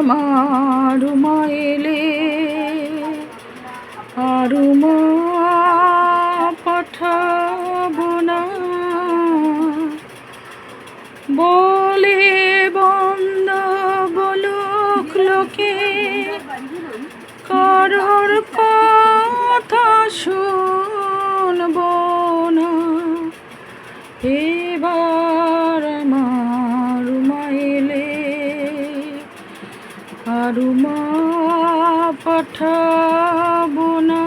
আমার উমা এলে আর উমা পাঠাবো না বলে বন্ধ বলুক লোকে কারোর কথা শুনবো না। এবার আমার উমা এলে আর উমা পাঠাবো না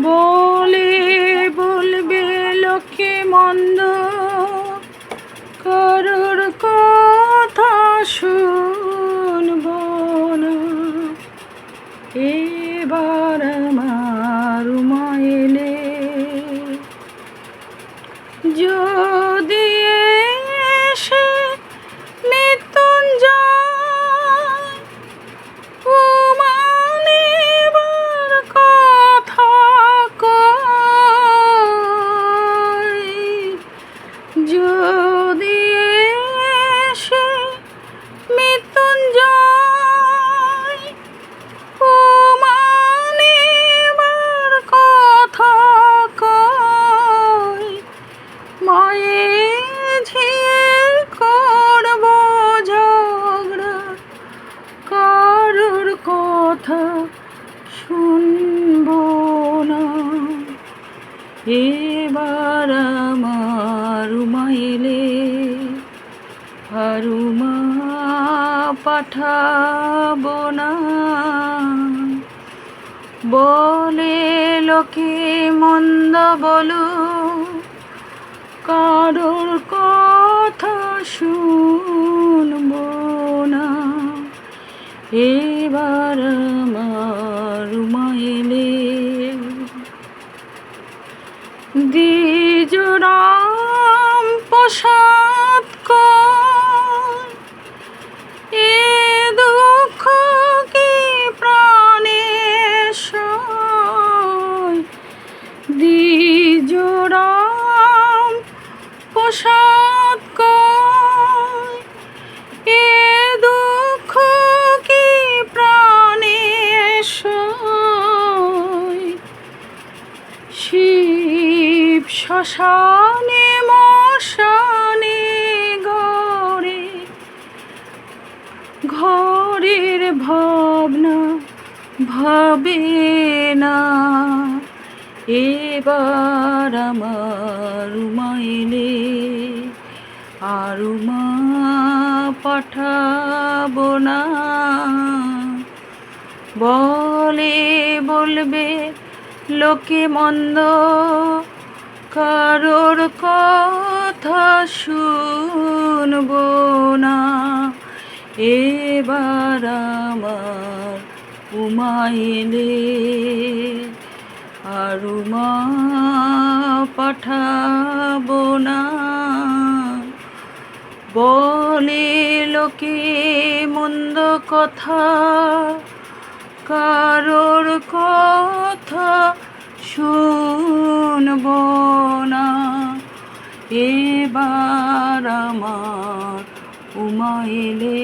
বলে বলবে লোকে মন্দ কারোর কথা শুনবো না। এবার আমার উমা এলে যদি এসে মৃত্যুঞ্জয় উমা নেবার কথা কয়, যদি এসে মৃত্যুঞ্জয় উমা নেবার কথা কয়, মায়ে ঝিয়ে করব ঝগড়া কারোর কথা শুনবো না। এবার আমার উমা এলে আর উমা পাঠাবো না বলে লোকে মন্দ বলুক কারোর কথা শুনবো না। এবার আমার উমা এলে দ্বিজরাম প্রসাদ কর এ দুঃখ কি প্রাণে সয়, দ্বিজরাম প্রসাদ কর এ দুঃখ কি প্রাণে সয়, শিব শ্মশানে মশানে গড়ে ঘরের ভাবনা ভাবে না। এবার আমার উমা এলে আর উমা পাঠাবো না বলে বলবে লোকে মন্দ কারোর কথা শুনবো না। এবার আমার উমা এলে আর উমা পাঠাবো না বলে লোকে মন্দ কথা কারোর কথা শুনবো না। এবার আমার উমা এলে।